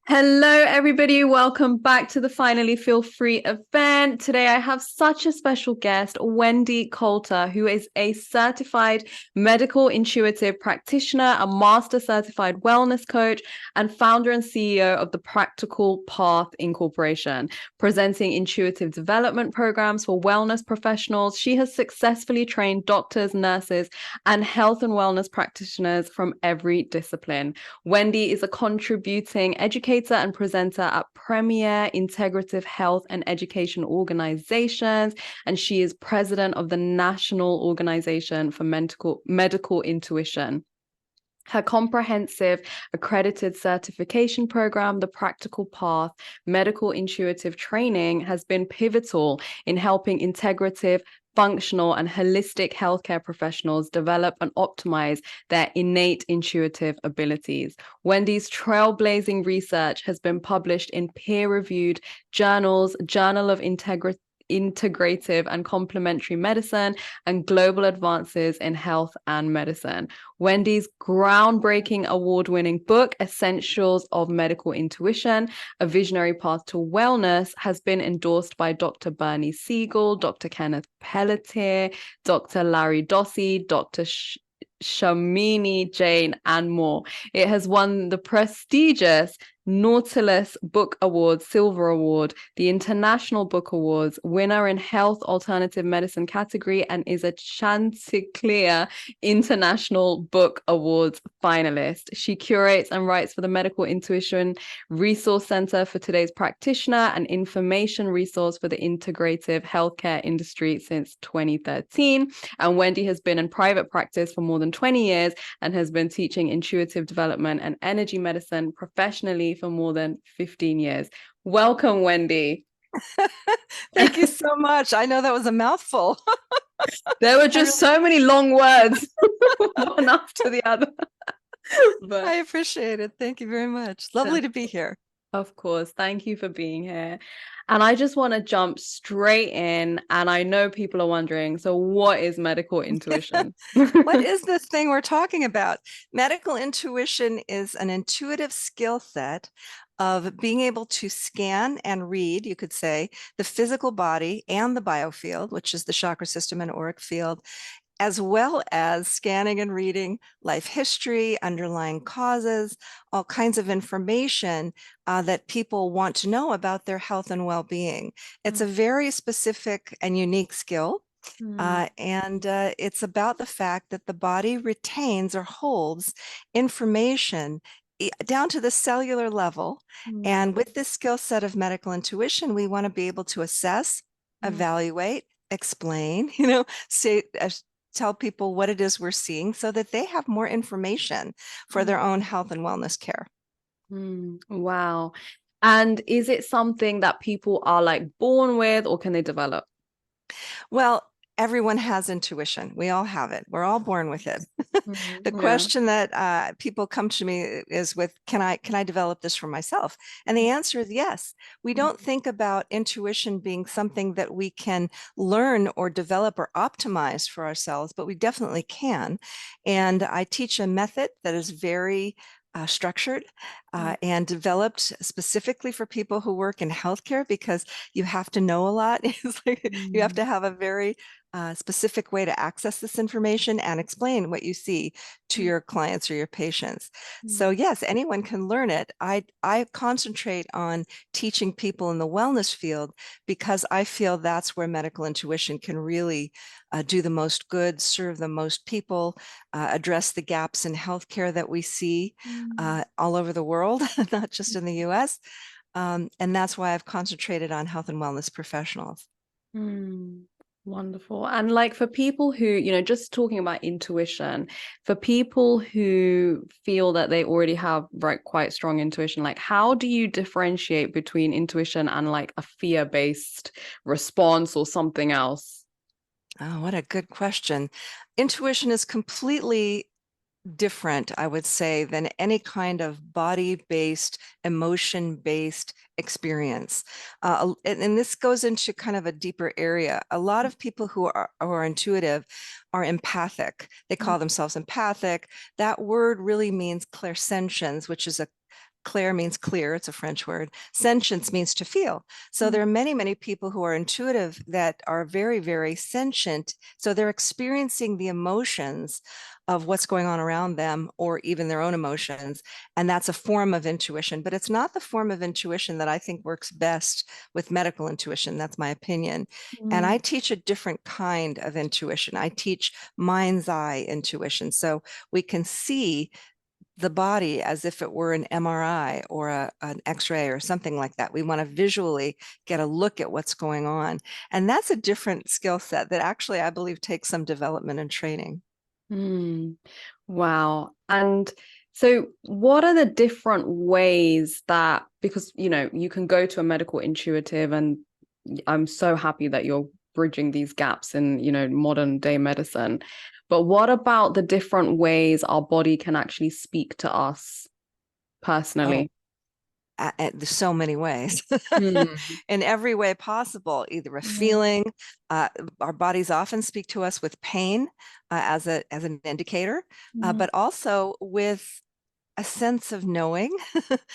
Hello, everybody. Welcome back to the Finally Feel Free event. Today, I have such a special guest, Wendie Colter, who is a certified medical intuitive practitioner, a master certified wellness coach, and founder and CEO of the Practical Path Incorporation, presenting intuitive development programs for wellness professionals. She has successfully trained doctors, nurses, and health and wellness practitioners from every discipline. Wendie is a contributing educator and presenter at premier integrative health and education organizations, and she is president of the National Organization for Medical Intuition. Her comprehensive accredited certification program, the Practical Path Medical Intuitive Training, has been pivotal in helping integrative, functional, and holistic healthcare professionals develop and optimize their innate intuitive abilities. Wendie's trailblazing research has been published in peer-reviewed journals, Journal of Integrative and Complementary Medicine, and Global Advances in Health and Medicine. Wendie's groundbreaking award-winning book, Essentials of Medical Intuition, A Visionary Path to Wellness, has been endorsed by Dr. Bernie Siegel, Dr. Kenneth Pelletier, Dr. Larry Dossey, Dr. Shamini Jain, and more. It has won the prestigious Nautilus Book Award, Silver Award, the International Book Awards, winner in Health Alternative Medicine category, and is a Chanticleer International Book Awards finalist. She curates and writes for the Medical Intuition Resource Center for Today's Practitioner, an information resource for the integrative healthcare industry since 2013. And Wendie has been in private practice for more than 20 years and has been teaching intuitive development and energy medicine professionally for more than 15 years. Welcome, Wendie. Thank you so much. I know that was a mouthful. There were just so many long words, one after the other. But I appreciate it. Thank you very much. Lovely to be here. Of course. Thank you for being here. And I just want to jump straight in. And I know people are wondering, so what is medical intuition? What is this thing we're talking about? Medical intuition is an intuitive skill set of being able to scan and read, you could say, the physical body and the biofield, which is the chakra system and auric field, as well as scanning and reading life history, underlying causes, all kinds of information that people want to know about their health and well-being. It's a very specific and unique skill. And it's about the fact that the body retains or holds information down to the cellular level. And with this skill set of medical intuition, we want to be able to assess, evaluate, explain, tell people what it is we're seeing so that they have more information for their own health and wellness care. Wow. And is it something that people are like born with, or can they develop? Well, everyone has intuition. We all have it. We're all born with it. The question that people come to me is with, can I develop this for myself? And the answer is yes. We don't think about intuition being something that we can learn or develop or optimize for ourselves, but we definitely can. And I teach a method that is very structured and developed specifically for people who work in healthcare, because you have to know a lot. It's like you have to have a very specific way to access this information and explain what you see to your clients or your patients. So yes, anyone can learn it. I concentrate on teaching people in the wellness field because I feel that's where medical intuition can really do the most good, serve the most people, address the gaps in healthcare that we see all over the world, not just in the US. And that's why I've concentrated on health and wellness professionals. Wonderful. And like for people who, just talking about intuition, for people who feel that they already have quite strong intuition, like how do you differentiate between intuition and like a fear-based response or something else? Oh, what a good question. Intuition is completely different, I would say, than any kind of body-based, emotion-based experience. And this goes into kind of a deeper area. A lot of people who are intuitive are empathic. They call themselves empathic. That word really means clairsentience, which is a clair means clear. It's a French word. Sentience means to feel. So there are many, many people who are intuitive that are very, very sentient. So they're experiencing the emotions of what's going on around them, or even their own emotions. And that's a form of intuition, but it's not the form of intuition that I think works best with medical intuition. That's my opinion. And I teach a different kind of intuition. I teach mind's eye intuition. So we can see the body as if it were an MRI or an X-ray or something like that. We want to visually get a look at what's going on. And that's a different skill set that actually, I believe, takes some development and training. Wow. And so what are the different ways that, because, you can go to a medical intuitive, and I'm so happy that you're bridging these gaps in, modern day medicine. But what about the different ways our body can actually speak to us personally? There's so many ways. In every way possible, either a feeling, our bodies often speak to us with pain as an indicator, but also with a sense of knowing.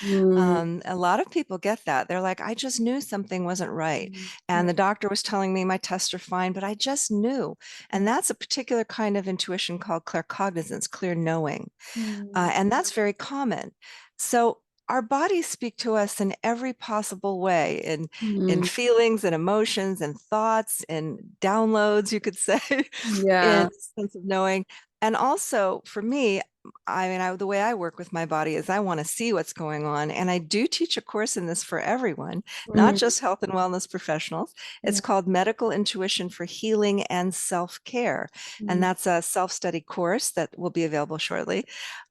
A lot of people get that. They're like, I just knew something wasn't right. And the doctor was telling me my tests are fine, but I just knew. And that's a particular kind of intuition called claircognizance, clear knowing. And that's very common. So our bodies speak to us in every possible way, in feelings and emotions and thoughts and downloads, you could say, in sense of knowing. And also for me, the way I work with my body is I want to see what's going on. And I do teach a course in this for everyone, not just health and wellness professionals. It's called Medical Intuition for Healing and Self-Care. And that's a self-study course that will be available shortly.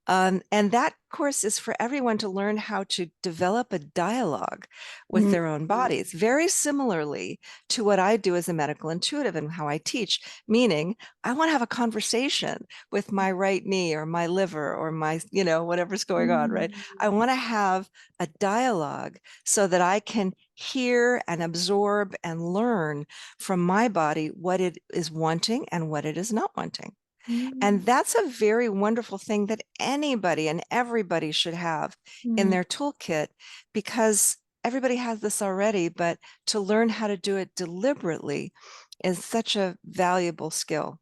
And that course is for everyone to learn how to develop a dialogue with their own bodies, very similarly to what I do as a medical intuitive and how I teach, meaning I want to have a conversation with my right knee or my liver or my, whatever's going on, right? I want to have a dialogue so that I can hear and absorb and learn from my body what it is wanting and what it is not wanting. And that's a very wonderful thing that anybody and everybody should have in their toolkit, because everybody has this already, but to learn how to do it deliberately is such a valuable skill.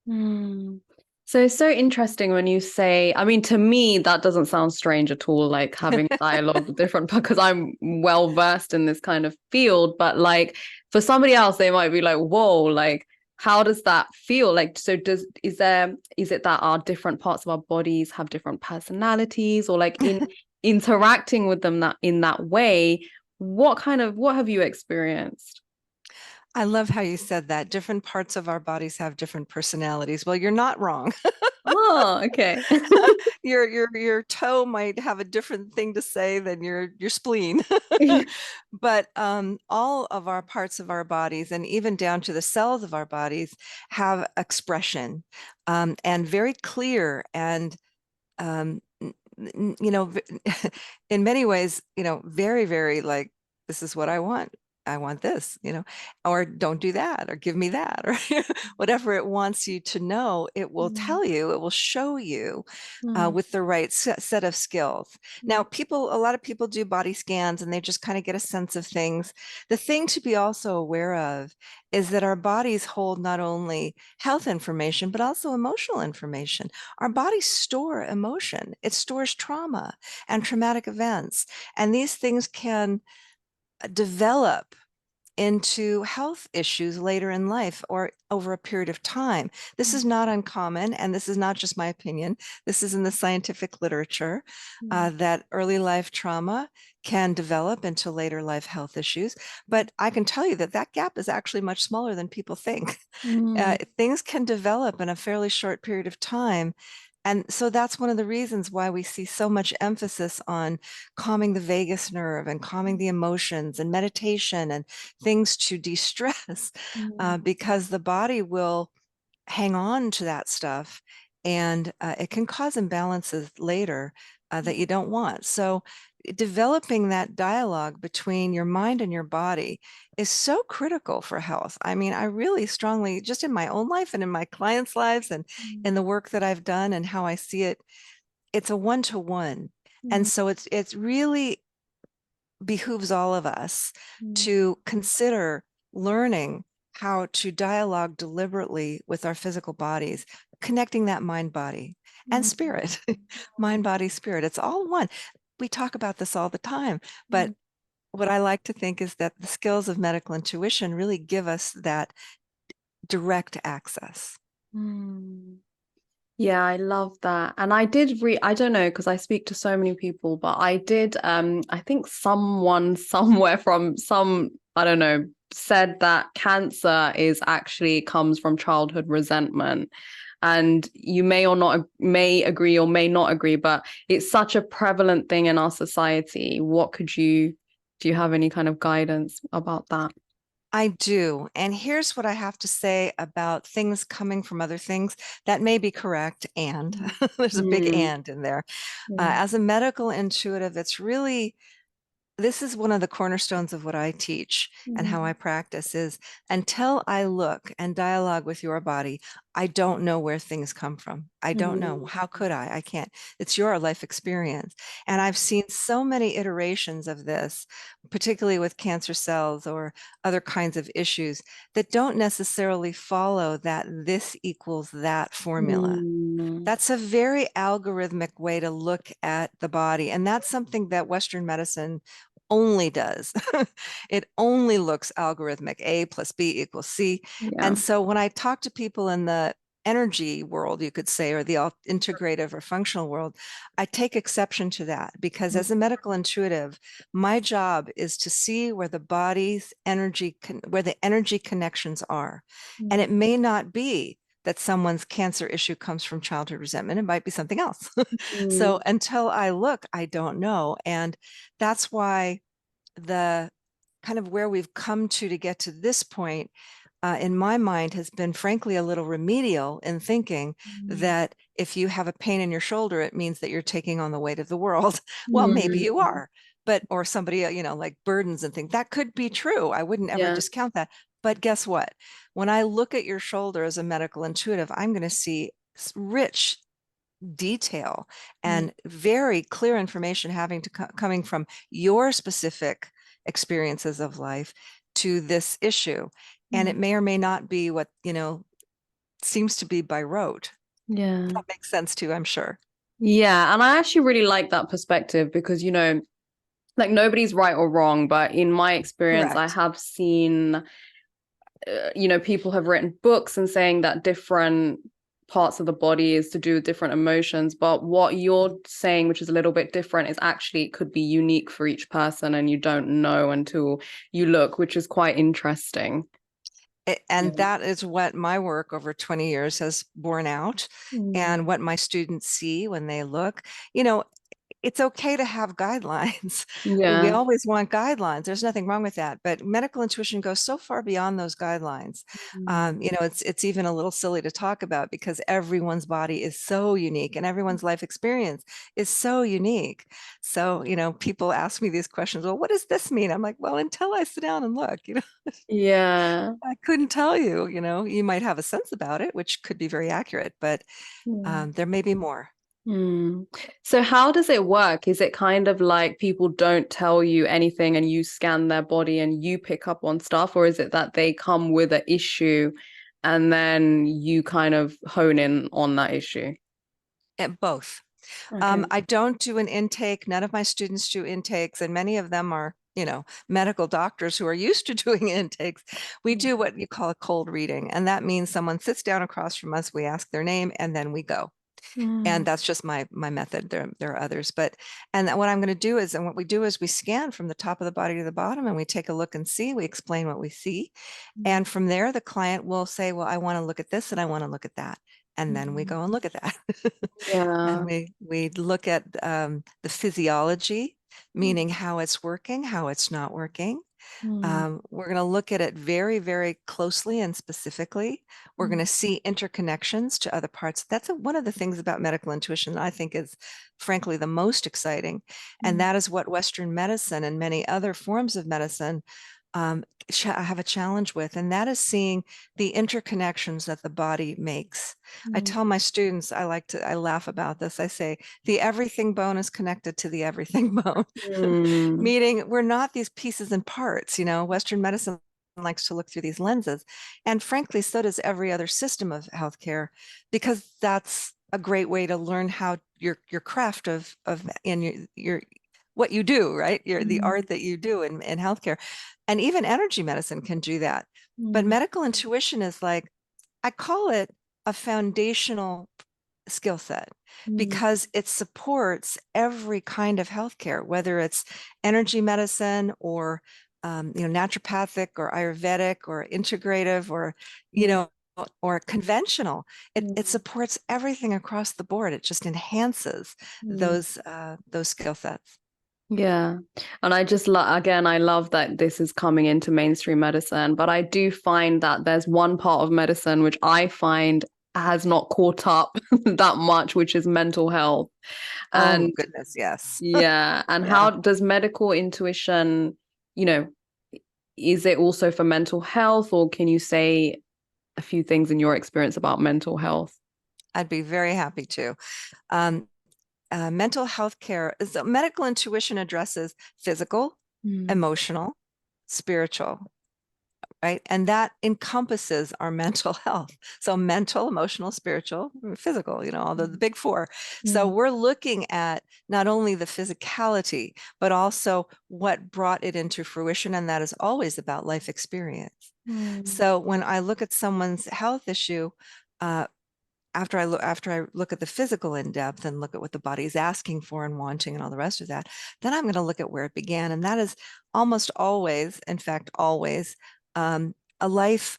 So it's so interesting when you say, I mean, to me, that doesn't sound strange at all, like having dialogue with different, because I'm well versed in this kind of field. But like for somebody else, they might be like, whoa, like, how does that feel? Like, so is it that our different parts of our bodies have different personalities, or like in interacting with them in that way, what have you experienced? I love how you said that. Different parts of our bodies have different personalities. Well, you're not wrong. Oh, okay. Your toe might have a different thing to say than your spleen. But all of our parts of our bodies, and even down to the cells of our bodies, have expression, and very clear, and in many ways, very, very like, this is what I want. I want this, or don't do that, or give me that, or whatever it wants you to know, it will tell you, it will show you with the right set of skills. Now, a lot of people do body scans and they just kind of get a sense of things. The thing to be also aware of is that our bodies hold not only health information, but also emotional information. Our bodies store emotion. It stores trauma and traumatic events. And these things can develop into health issues later in life or over a period of time. This is not uncommon, and this is not just my opinion. This is in the scientific literature, that early life trauma can develop into later life health issues. But I can tell you that that gap is actually much smaller than people think. Things can develop in a fairly short period of time. And so that's one of the reasons why we see so much emphasis on calming the vagus nerve and calming the emotions and meditation and things to de-stress, because the body will hang on to that stuff, and it can cause imbalances later that you don't want. So developing that dialogue between your mind and your body is so critical for health. I mean, I really strongly, just in my own life and in my clients' lives and in the work that I've done and how I see it, it's a one-to-one. And so it's really behooves all of us to consider learning how to dialogue deliberately with our physical bodies, connecting that mind, body, and spirit, mind, body, spirit. It's all one. We talk about this all the time, but what I like to think is that the skills of medical intuition really give us that direct access. Yeah, I love that. And I did I don't know, because I speak to so many people, but I did I think someone somewhere from some, I don't know, said that cancer is actually comes from childhood resentment. And you may agree or may not agree, but it's such a prevalent thing in our society. Do you have any kind of guidance about that? I do. And here's what I have to say about things coming from other things. That may be correct. And there's a big and in there. As a medical intuitive, this is one of the cornerstones of what I teach and how I practice is until I look and dialogue with your body, I don't know where things come from. I don't know. How could I? I can't. It's your life experience. And I've seen so many iterations of this, particularly with cancer cells or other kinds of issues that don't necessarily follow that this equals that formula. That's a very algorithmic way to look at the body. And that's something that Western medicine only does. It only looks algorithmic, A plus B equals C. And so when I talk to people in the energy world, you could say, or the integrative or functional world, I take exception to that because as a medical intuitive, my job is to see where the body's energy, where the energy connections are. And it may not be that someone's cancer issue comes from childhood resentment. It might be something else. So until I look, I don't know. And that's why the kind of where we've come to get to this point, in my mind, has been frankly a little remedial in thinking that if you have a pain in your shoulder, it means that you're taking on the weight of the world. Well, maybe you are, but, or somebody, like burdens and things, that could be true. I wouldn't ever discount that. But guess what? When I look at your shoulder as a medical intuitive, I'm going to see rich detail and very clear information coming from your specific experiences of life to this issue. And it may or may not be what, seems to be by rote. Yeah. That makes sense too, I'm sure. Yeah. And I actually really like that perspective because, like nobody's right or wrong, but in my experience, I have seen, people have written books and saying that different parts of the body is to do with different emotions. But what you're saying, which is a little bit different, is actually it could be unique for each person and you don't know until you look, which is quite interesting. And that is what my work over 20 years has borne out and what my students see when they look. It's okay to have guidelines. We always want guidelines. There's nothing wrong with that. But medical intuition goes so far beyond those guidelines. It's even a little silly to talk about because everyone's body is so unique and everyone's life experience is so unique. So, people ask me these questions. Well, what does this mean? I'm like, well, until I sit down and look, I couldn't tell you, you might have a sense about it, which could be very accurate, but there may be more. So how does it work? Is it kind of like people don't tell you anything and you scan their body and you pick up on stuff, or is it that they come with an issue and then you kind of hone in on that issue? Both. Okay. I don't do an intake. None of my students do intakes, and many of them are, medical doctors who are used to doing intakes. We do what you call a cold reading, and that means someone sits down across from us, we ask their name, and then we go. And that's just my method. There are others, and what I'm going to do is, and what we do is we scan from the top of the body to the bottom and we take a look and see, we explain what we see. And from there, the client will say, well, I want to look at this and I want to look at that. And then we go and look at that. And we look at the physiology, meaning how it's working, how it's not working. We're going to look at it very, very closely and specifically. We're going to see interconnections to other parts. That's one of the things about medical intuition that I think is, frankly, the most exciting. And that is what Western medicine and many other forms of medicine have a challenge with, and that is seeing the interconnections that the body makes. I tell my students, I laugh about this. I say, the everything bone is connected to the everything bone, meaning we're not these pieces and parts. Western medicine likes to look through these lenses. And frankly, so does every other system of healthcare, because that's a great way to learn how your craft of your what you do, right? The art that you do in healthcare. And even energy medicine can do that. But medical intuition is like, I call it a foundational skill set, because it supports every kind of healthcare, whether it's energy medicine or naturopathic or Ayurvedic or integrative or or conventional. It supports everything across the board. It just enhances those skill sets. Yeah. And I just again, I love that this is coming into mainstream medicine, but I do find that there's one part of medicine which I find has not caught up that much, which is mental health. Oh And goodness, yes. yeah. And Yeah. how does medical intuition, is it also for mental health, or can you say a few things in your experience about mental health? I'd be very happy to. Mental health care is medical intuition addresses physical, emotional, spiritual, right? And that encompasses our mental health. So mental, emotional, spiritual, physical, all the big four. So we're looking at not only the physicality, but also what brought it into fruition. And that is always about life experience. So when I look at someone's health issue, after I look at the physical in depth and look at what the body is asking for and wanting and all the rest of that, then I'm going to look at where it began. And that is almost always, in fact, always a life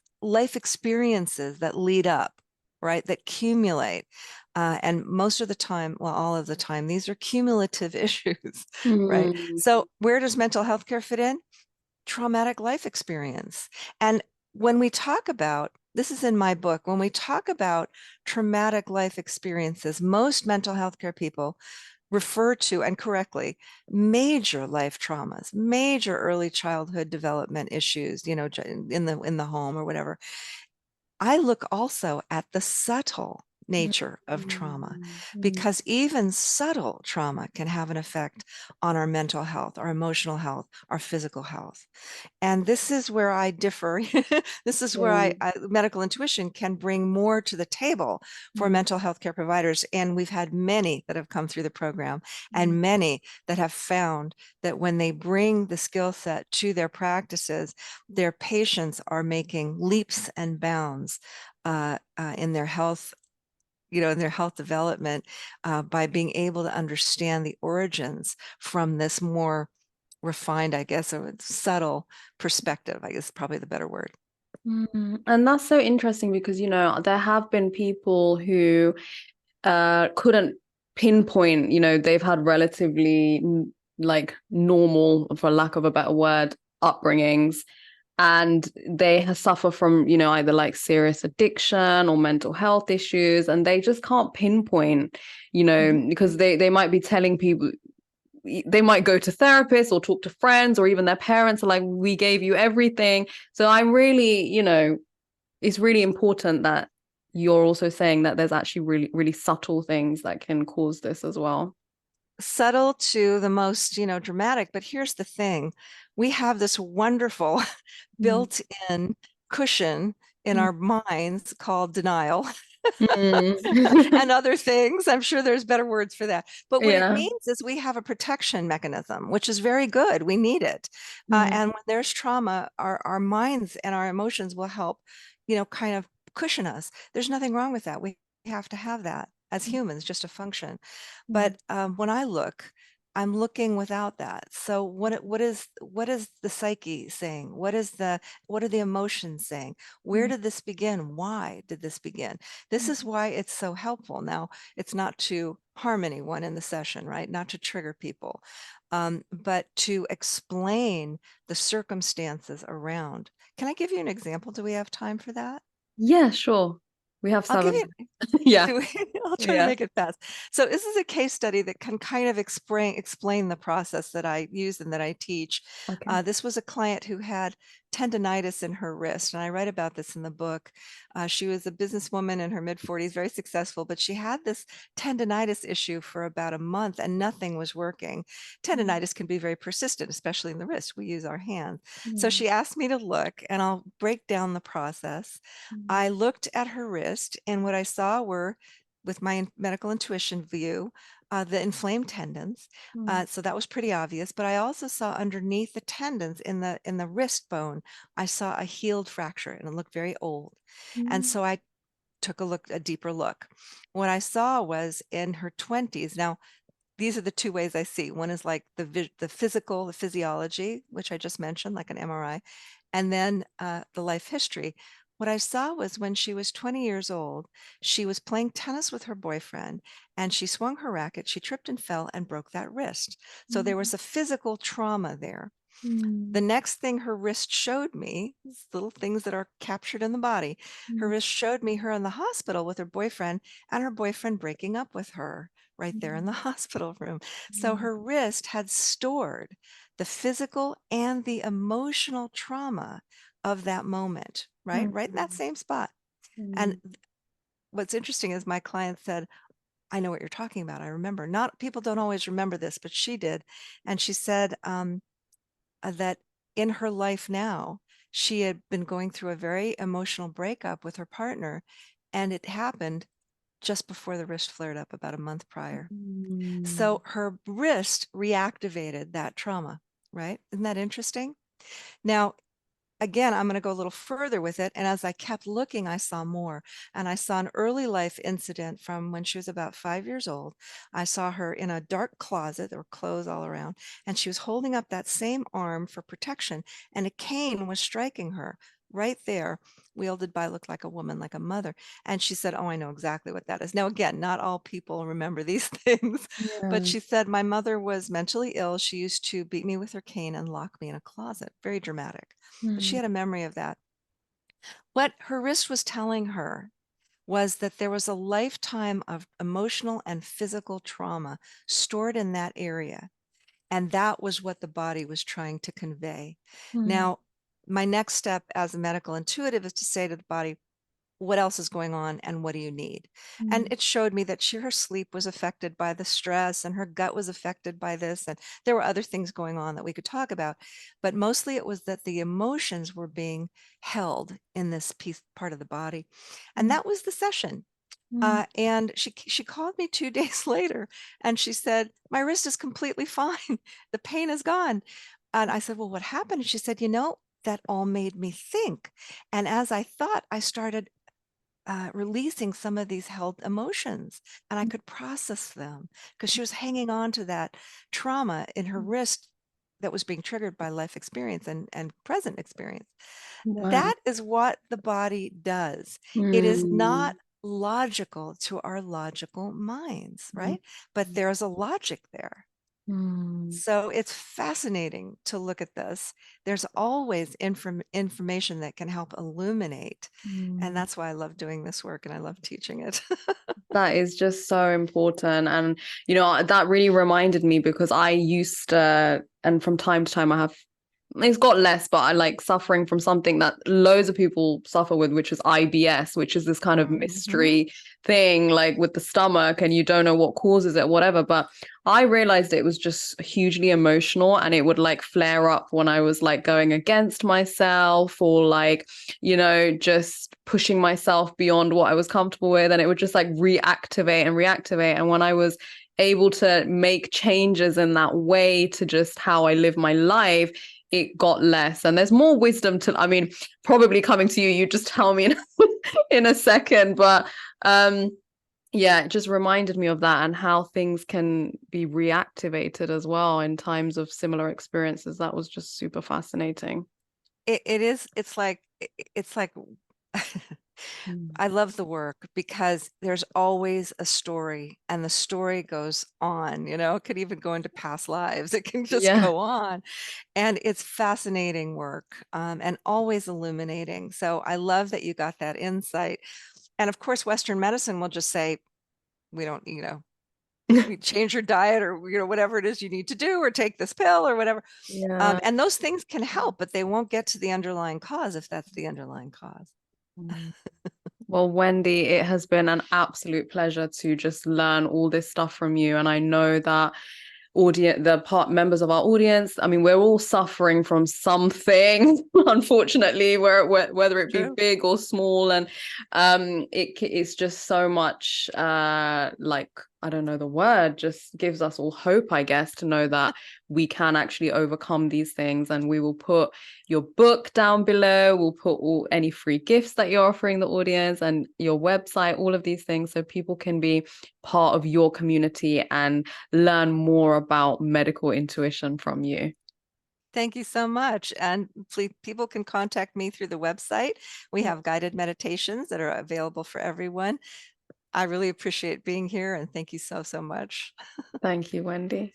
experiences that lead up, right? That accumulate. And most of the time, well, all of the time, these are cumulative issues, right? So where does mental health care fit in? Traumatic life experience. And when we talk about, this is in my book, when we talk about traumatic life experiences, most mental health care people refer to, and correctly, major life traumas, major early childhood development issues, in the home or whatever. I look also at the subtle nature of trauma, because even subtle trauma can have an effect on our mental health, our emotional health, our physical health. And this is where I differ. This is where medical intuition can bring more to the table for mental health care providers. And we've had many that have come through the program, and many that have found that when they bring the skill set to their practices, their patients are making leaps and bounds in their health, in their health development, by being able to understand the origins from this more refined, I guess, or subtle perspective, I guess, probably the better word. And that's so interesting because, there have been people who couldn't pinpoint, they've had relatively like normal, for lack of a better word, upbringings, and they suffer from, either like serious addiction or mental health issues, and they just can't pinpoint, because they might be telling people, they might go to therapists or talk to friends, or even their parents are like, we gave you everything. So I'm really, it's really important that you're also saying that there's actually really, really subtle things that can cause this as well. Subtle to the most, dramatic. But here's the thing. We have this wonderful built-in cushion in our minds called denial. And other things. I'm sure there's better words for that. But what it means is we have a protection mechanism, which is very good. We need it. And when there's trauma, our minds and our emotions will help, kind of cushion us. There's nothing wrong with that. We have to have that as humans, just a function. But when I look, I'm looking without that. So what is the psyche saying? What are the emotions saying? Where did this begin? Why did this begin? This is why it's so helpful. Now, it's not to harm anyone in the session, right? Not to trigger people, but to explain the circumstances around. Can I give you an example? Do we have time for that? Yeah, sure. We have I'll give 7. you Yeah. I'll try to make it fast. So this is a case study that can kind of explain the process that I use and that I teach. Okay. This was a client who had tendonitis in her wrist, and I write about this in the book. She was a businesswoman in her mid-40s, very successful, but she had this tendonitis issue for about a month and nothing was working. Tendonitis can be very persistent, especially in the wrist. We use our hands. So she asked me to look, and I'll break down the process. I looked at her wrist, and what I saw were, with my medical intuition view, the inflamed tendons. So that was pretty obvious. But I also saw underneath the tendons in the wrist bone, I saw a healed fracture, and it looked very old. And so I took a deeper look. What I saw was in her 20s. Now, these are the two ways I see. One is like the physical, the physiology, which I just mentioned, like an MRI, and then the life history. What I saw was when she was 20 years old, she was playing tennis with her boyfriend and she swung her racket, she tripped and fell and broke that wrist. So there was a physical trauma there. The next thing her wrist showed me, little things that are captured in the body, her wrist showed me her in the hospital with her boyfriend and her boyfriend breaking up with her right there in the hospital room. So her wrist had stored the physical and the emotional trauma of that moment, right? Right in that same spot. And what's interesting is my client said, I know what you're talking about. I remember. Not people don't always remember this, but she did. And she said that in her life now, she had been going through a very emotional breakup with her partner, and it happened just before the wrist flared up about a month prior. So her wrist reactivated that trauma, right? Isn't that interesting? Now, again, I'm going to go a little further with it. And as I kept looking, I saw more. And I saw an early life incident from when she was about 5 years old. I saw her in a dark closet. There were clothes all around. And she was holding up that same arm for protection. And a cane was striking her right there, wielded by, looked like a woman, like a mother. And she said, oh, I know exactly what that is. Now, again, not all people remember these things. But she said, my mother was mentally ill. She used to beat me with her cane and lock me in a closet. Very dramatic. But she had a memory of that. What her wrist was telling her was that there was a lifetime of emotional and physical trauma stored in that area. And that was what the body was trying to convey. Now, my next step as a medical intuitive is to say to the body, what else is going on and what do you need? And it showed me that her sleep was affected by the stress and her gut was affected by this. And there were other things going on that we could talk about. But mostly it was that the emotions were being held in this part of the body. And that was the session. And she called me 2 days later and she said, my wrist is completely fine. The pain is gone. And I said, well, what happened? And she said, that all made me think. And as I thought, I started releasing some of these held emotions and I could process them because she was hanging on to that trauma in her wrist that was being triggered by life experience and present experience. That is what the body does. It is not logical to our logical minds, right? But there's a logic there. So it's fascinating to look at this. There's always information that can help illuminate. And that's why I love doing this work and I love teaching it. That is just so important. And, that really reminded me because I used to, and from time to time, it's got less, but I like suffering from something that loads of people suffer with, which is IBS, which is this kind of mystery thing, like with the stomach, and you don't know what causes it, whatever. But I realized it was just hugely emotional and it would like flare up when I was like going against myself or like, just pushing myself beyond what I was comfortable with. And it would just like reactivate and reactivate. And when I was able to make changes in that way to just how I live my life, it got less. And there's more wisdom probably coming to you just tell me in a second, but yeah, it just reminded me of that and how things can be reactivated as well in times of similar experiences. That was just super fascinating. It's like I love the work because there's always a story and the story goes on, it could even go into past lives. It can just go on. And it's fascinating work and always illuminating. So I love that you got that insight. And of course, Western medicine will just say, we don't, we change your diet or, whatever it is you need to do, or take this pill or whatever. Yeah. And those things can help, but they won't get to the underlying cause if that's the underlying cause. Mm. Well, Wendie, it has been an absolute pleasure to just learn all this stuff from you. And I know that members of our audience, I mean, we're all suffering from something, unfortunately, whether it be True. big or small. And it's just so much like, I don't know the word, just gives us all hope, I guess, to know that we can actually overcome these things. And we will put your book down below. We'll put any free gifts that you're offering the audience, and your website, all of these things, so people can be part of your community and learn more about medical intuition from you. Thank you so much. And please, people can contact me through the website. We have guided meditations that are available for everyone. I really appreciate being here, and thank you so, so much. Thank you, Wendie.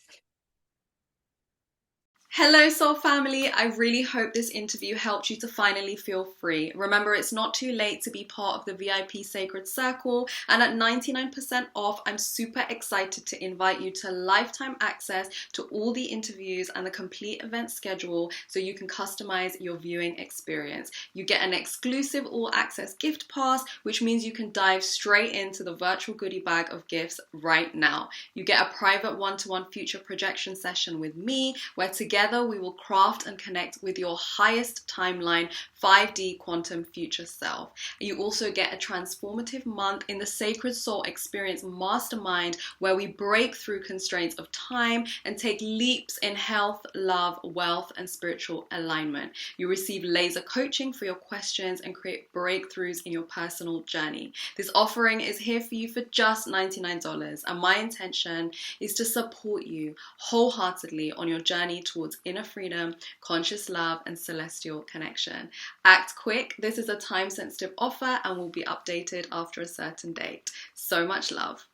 Hello, Soul Family. I really hope this interview helped you to finally feel free. Remember, it's not too late to be part of the VIP Sacred Circle, and at 99% off, I'm super excited to invite you to lifetime access to all the interviews and the complete event schedule, so you can customize your viewing experience. You get an exclusive all-access gift pass, which means you can dive straight into the virtual goodie bag of gifts right now. You get a private one-to-one future projection session with me, where together we will craft and connect with your highest timeline 5D quantum future self. You also get a transformative month in the Sacred Soul Experience Mastermind, where we break through constraints of time and take leaps in health, love, wealth, and spiritual alignment. You receive laser coaching for your questions and create breakthroughs in your personal journey. This offering is here for you for just $99, and my intention is to support you wholeheartedly on your journey towards inner freedom, conscious love, and celestial connection. Act quick. This is a time-sensitive offer and will be updated after a certain date. So much love.